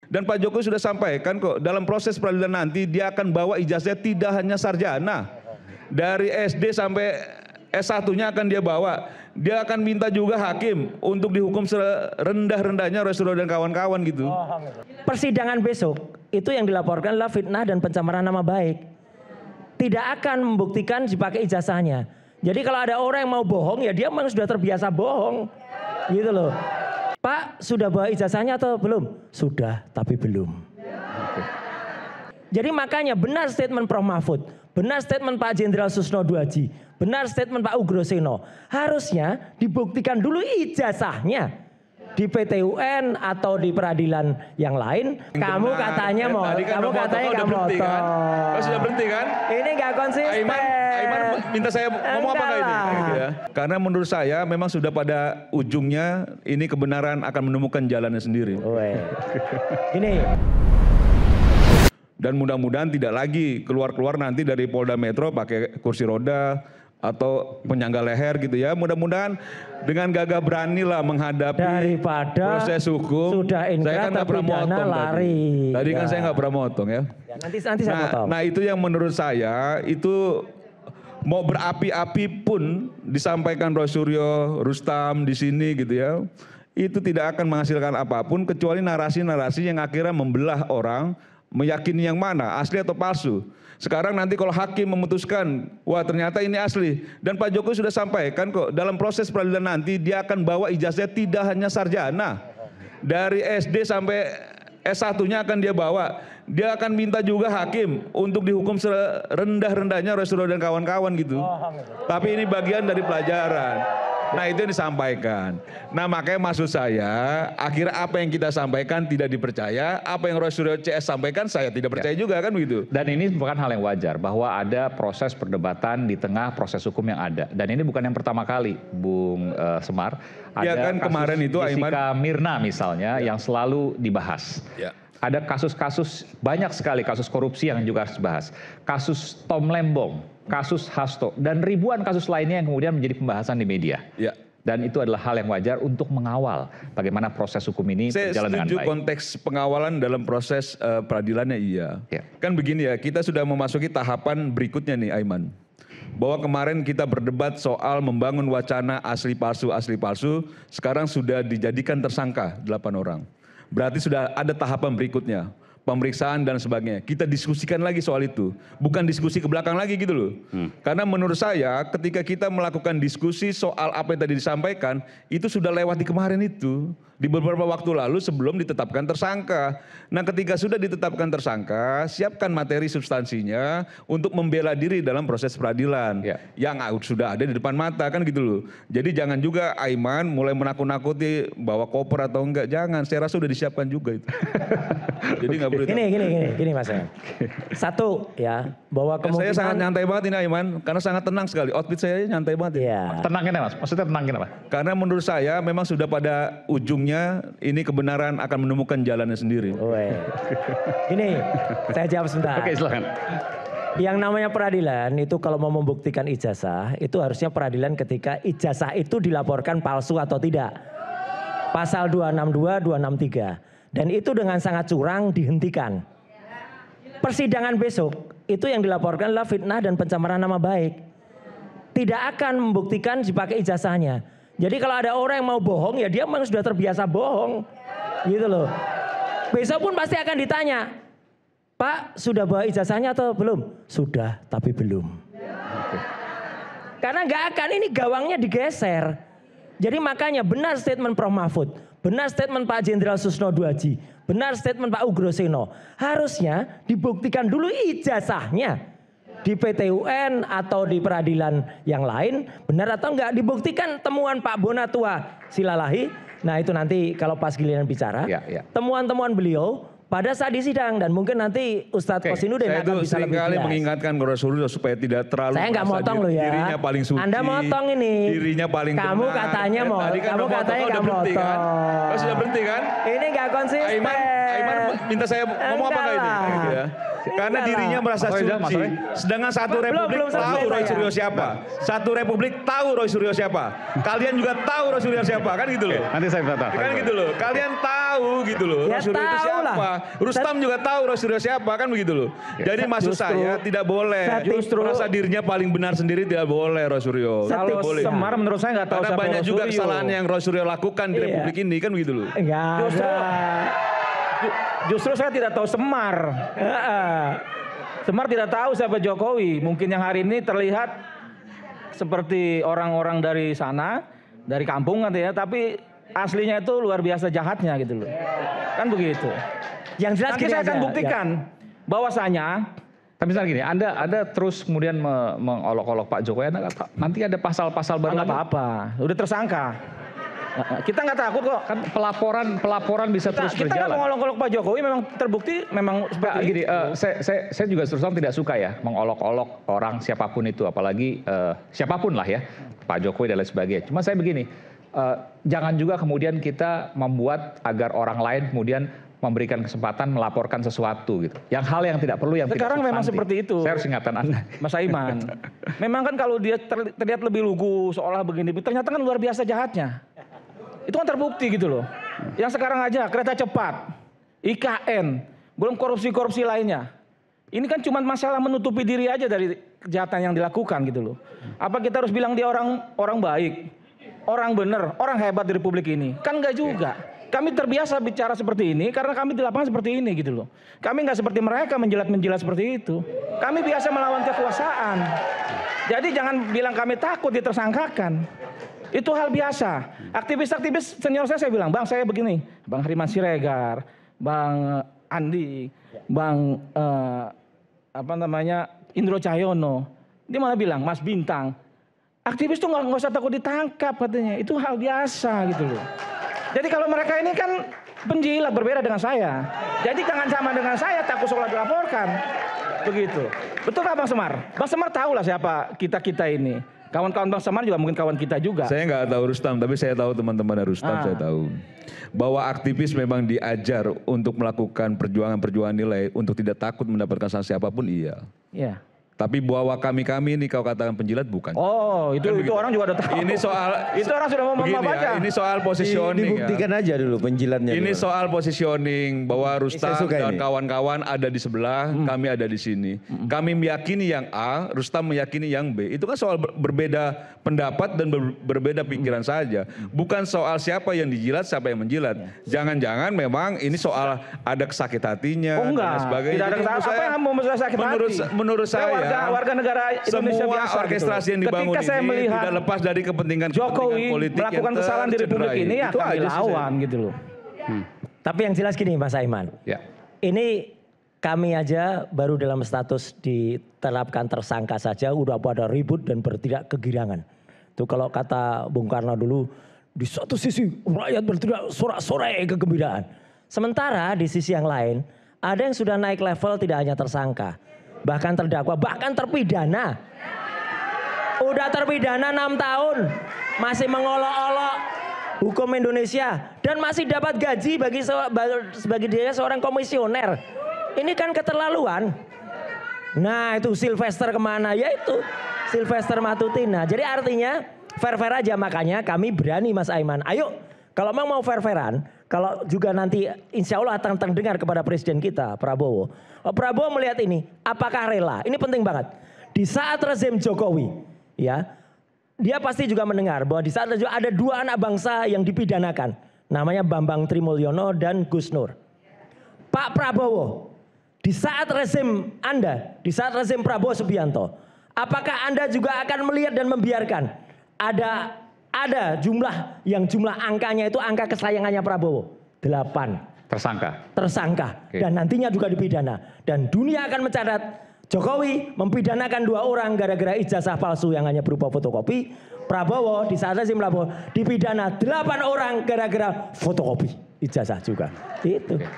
Dan Pak Jokowi sudah sampaikan kok, dalam proses peradilan nanti dia akan bawa ijazahnya tidak hanya sarjana. Dari SD sampai S1-nya akan dia bawa. Dia akan minta juga hakim untuk dihukum serendah-rendahnya Roy Suryo dan kawan-kawan gitu. Persidangan besok itu yang dilaporkan adalah fitnah dan pencemaran nama baik. Tidak akan membuktikan dipakai ijazahnya. Jadi kalau ada orang yang mau bohong ya dia memang sudah terbiasa bohong. Gitu loh. Pak, sudah bawa ijazahnya atau belum? Sudah, tapi belum. Jadi makanya benar statement Prof Mahfud, benar statement Pak Jenderal Susno Duaji, benar statement Pak Ugroseno. Harusnya dibuktikan dulu ijazahnya di PT UN atau di peradilan yang lain. Kamu katanya mau, kamu katanya nggak motor. Kan? Sudah berhenti kan? Ini nggak konsisten. Aiman minta saya ngomong apa nggak ini? Ya. Karena menurut saya memang sudah pada ujungnya ini kebenaran akan menemukan jalannya sendiri. Ini. Dan mudah-mudahan tidak lagi keluar-keluar nanti dari Polda Metro pakai kursi roda atau penyangga leher gitu ya. Mudah-mudahan dengan gagah berani lah menghadapi daripada proses hukum. Sudah Saya kan nggak pernah motong lari. Tadi kan saya nggak pernah motong ya. Nanti saya potong. Nah itu yang menurut saya itu mau berapi-api pun disampaikan Roy Suryo, Rustam di sini gitu ya. Itu tidak akan menghasilkan apapun kecuali narasi-narasi yang akhirnya membelah orang, meyakini yang mana, asli atau palsu. Sekarang nanti kalau hakim memutuskan, wah ternyata ini asli. Dan Pak Jokowi sudah sampaikan kok, dalam proses peradilan nanti dia akan bawa ijazahnya tidak hanya sarjana. Dari SD sampai S1-nya akan dia bawa. Dia akan minta juga hakim untuk dihukum serendah-rendahnya Roy Suryo dan kawan-kawan gitu. Tapi ini bagian dari pelajaran. Nah itu yang disampaikan. Nah makanya maksud saya, akhirnya apa yang kita sampaikan tidak dipercaya, apa yang Roy Suryo CS sampaikan saya tidak percaya juga kan begitu. Dan ini bukan hal yang wajar bahwa ada proses perdebatan di tengah proses hukum yang ada. Dan ini bukan yang pertama kali, Bung Semar. Ada kan kemarin itu Jessica Mirna misalnya yang selalu dibahas. Ada kasus-kasus, banyak sekali kasus korupsi yang juga harus dibahas. Kasus Tom Lembong, kasus Hasto, dan ribuan kasus lainnya yang kemudian menjadi pembahasan di media. Dan itu adalah hal yang wajar untuk mengawal bagaimana proses hukum ini berjalan dengan baik. Saya setuju konteks pengawalan dalam proses peradilannya iya. Kan begini ya, kita sudah memasuki tahapan berikutnya nih Aiman. Bahwa kemarin kita berdebat soal membangun wacana asli palsu, sekarang sudah dijadikan tersangka 8 orang. Berarti sudah ada tahapan berikutnya, pemeriksaan dan sebagainya. Kita diskusikan lagi soal itu, bukan diskusi ke belakang lagi gitu loh. Karena menurut saya ketika kita melakukan diskusi soal apa yang tadi disampaikan, itu sudah lewat di kemarin itu. Di beberapa waktu lalu sebelum ditetapkan tersangka. Nah ketika sudah ditetapkan tersangka, siapkan materi substansinya untuk membela diri dalam proses peradilan. Yang sudah ada di depan mata kan gitu loh. Jadi jangan juga Aiman mulai menakut-nakuti bawa koper atau enggak. Jangan, saya rasa sudah disiapkan juga itu. Jadi nggak perlu. Gini Mas. Satu ya, bahwa kemungkinan. Saya sangat nyantai banget ini Aiman, karena sangat tenang sekali. Outfit saya nyantai banget. Tenang kenapa Mas? Maksudnya tenang kenapa? Karena menurut saya memang sudah pada ujungnya ini kebenaran akan menemukan jalannya sendiri. Ini saya jawab sebentar. Oke, silakan. Yang namanya peradilan itu kalau mau membuktikan ijazah itu harusnya peradilan ketika ijazah itu dilaporkan palsu atau tidak. Pasal 262, 263. Dan itu dengan sangat curang dihentikan. Persidangan besok itu yang dilaporkan adalah fitnah dan pencemaran nama baik. Tidak akan membuktikan dipakai ijazahnya. Jadi kalau ada orang yang mau bohong ya dia memang sudah terbiasa bohong. Gitu loh. Besok pun pasti akan ditanya, Pak sudah bawa ijazahnya atau belum? Sudah, tapi belum. Karena nggak akan, ini gawangnya digeser. Jadi makanya benar statement Prof Mahfud, benar statement Pak Jenderal Susno Duaji, benar statement Pak Ugroseno. Harusnya dibuktikan dulu ijazahnya. Di PT UN atau di peradilan yang lain, benar atau enggak, dibuktikan temuan Pak Bonatua Silalahi. Nah itu nanti kalau pas giliran bicara, temuan-temuan beliau pada saat di sidang, dan mungkin nanti Ustadz Kosinudin akan bisa lebih jelas. Saya itu mengingatkan Roy Suryo supaya tidak terlalu saya nggak motong loh ya. Dirinya paling suci. Anda motong ini. Dirinya paling kamu benar. Katanya mau, kamu katanya nggak motong. Sudah berhenti kan? Ini nggak konsisten. Aiman minta saya ngomong apa nggak ini? Ya. Karena dirinya merasa suci. Sedangkan satu republik tahu Roy Suryo siapa. Satu republik tahu Roy Suryo siapa. Kalian juga tahu Roy Suryo siapa, kan gitu loh. Nanti saya bertanya. Kan gitu loh. Kalian tahu gitu loh. Roy Suryo itu siapa. Rustam juga tahu Roy Suryo siapa, kan begitu loh. Jadi maksud saya tidak boleh. Justru merasa dirinya paling benar sendiri tidak boleh Roy Suryo. Kalau Semar menurut saya nggak tahu siapa Roy Suryo. Karena banyak juga kesalahan yang Roy Suryo lakukan di republik ini, kan begitu loh. Justru saya tidak tahu Semar. Semar tidak tahu siapa Jokowi. Mungkin yang hari ini terlihat seperti orang-orang dari sana, dari kampung katanya, tapi aslinya itu luar biasa jahatnya gitu loh. Kan begitu. Yang jelas nanti saya akan buktikan bahwasanya. Tapi misalnya gini, Anda terus kemudian mengolok-olok Pak Jokowi, nanti ada pasal-pasal baru. Nggak apa-apa, udah tersangka. Kita nggak takut kok. Kan pelaporan bisa terus berjalan. Kita nggak mengolok-olok Pak Jokowi, memang terbukti memang seperti gini. Saya juga terus terang tidak suka ya mengolok-olok orang siapapun itu, apalagi siapapun lah ya, Pak Jokowi dan lain sebagainya. Cuma saya begini, jangan juga kemudian kita membuat agar orang lain kemudian memberikan kesempatan melaporkan sesuatu gitu. Yang hal yang tidak perlu, yang sekarang tidak memang seperti itu. Saya harus ingatkan Anda. Mas Aiman. Memang kan kalau dia terlihat lebih lugu seolah begini, ternyata kan luar biasa jahatnya. Itu kan terbukti gitu loh. Yang sekarang aja kereta cepat, IKN, belum korupsi-korupsi lainnya. Ini kan cuma masalah menutupi diri aja dari kejahatan yang dilakukan gitu loh. Apa kita harus bilang dia orang baik, orang benar, orang hebat di Republik ini? Kan enggak juga. Kami terbiasa bicara seperti ini karena kami di lapangan seperti ini gitu loh. Kami nggak seperti mereka menjilat-menjilat seperti itu. Kami biasa melawan kekuasaan. Jadi jangan bilang kami takut ditersangkakan. Itu hal biasa. Aktivis-aktivis senior saya bilang, Bang saya begini. Bang Hariman Siregar, Bang Andi, Bang Indro Cahyono. Dia malah bilang, Mas Bintang, aktivis tuh nggak usah takut ditangkap katanya. Itu hal biasa gitu loh. Jadi kalau mereka ini kan penjilat berbeda dengan saya. Jadi jangan sama dengan saya takut seolah dilaporkan. Begitu. Betul nggak Bang Semar? Bang Semar tahu lah siapa kita ini. Kawan-kawan Bang Semar juga mungkin kawan kita juga. Saya nggak tahu Rustam, tapi saya tahu teman-teman Rustam, saya tahu. Bahwa aktivis memang diajar untuk melakukan perjuangan-perjuangan nilai untuk tidak takut mendapatkan sanksi apapun, iya. Iya. Tapi bahwa kami ini kau katakan penjilat bukan. Oh, itu orang juga udah tahu. Ini soal itu orang sudah mau membaca. Ya, ini soal positioning. Dibuktikan aja dulu penjilatnya. Ini soal positioning bahwa Rustam dan kawan-kawan ada di sebelah, kami ada di sini. Kami meyakini yang A, Rustam meyakini yang B. Itu kan soal berbeda pendapat dan berbeda pikiran saja. Bukan soal siapa yang dijilat, siapa yang menjilat. Jangan-jangan memang ini soal ada kesakit hatinya dan sebagainya. Tidak ada apa yang mau sakit hati. Menurut saya warga negara Indonesia semua biasa orkestrasi gitu. yang dibangun Ketika saya melihat tidak lepas dari kepentingan Jokowi politik melakukan kesalahan di Republik ini ya kami lawan gitu loh. Tapi yang jelas gini Mas Aiman. Ya. Ini kami aja baru dalam status diterapkan tersangka saja udah pada ribut dan berteriak kegirangan. Itu kalau kata Bung Karno dulu, di satu sisi rakyat berteriak sorak-sorai kegembiraan. Sementara di sisi yang lain ada yang sudah naik level tidak hanya tersangka, bahkan terdakwa, bahkan terpidana. Udah terpidana 6 tahun, masih mengolok-olok hukum Indonesia dan masih dapat gaji bagi dia seorang komisioner. Ini kan keterlaluan. Nah itu Sylvester kemana? Ya itu Sylvester Matutina. Jadi artinya fair-fair aja, makanya kami berani Mas Aiman. Ayo kalau memang mau fair-fairan, kalau juga nanti insya Allah akan terdengar kepada presiden kita Prabowo. Prabowo melihat ini, apakah rela? Ini penting banget. Di saat rezim Jokowi, ya, dia pasti juga mendengar bahwa di saat ada 2 anak bangsa yang dipidanakan, namanya Bambang Trimulyono dan Gus Nur. Pak Prabowo, di saat rezim Anda, di saat rezim Prabowo Subianto, apakah Anda juga akan melihat dan membiarkan ada jumlah angkanya itu angka kesayangannya Prabowo 8 tersangka Oke. Dan nantinya juga dipidana, dan dunia akan mencatat Jokowi mempidanakan 2 orang gara-gara ijazah palsu yang hanya berupa fotokopi. Prabowo di saat rezim Prabowo dipidana 8 orang gara-gara fotokopi ijazah juga. Itu. Oke.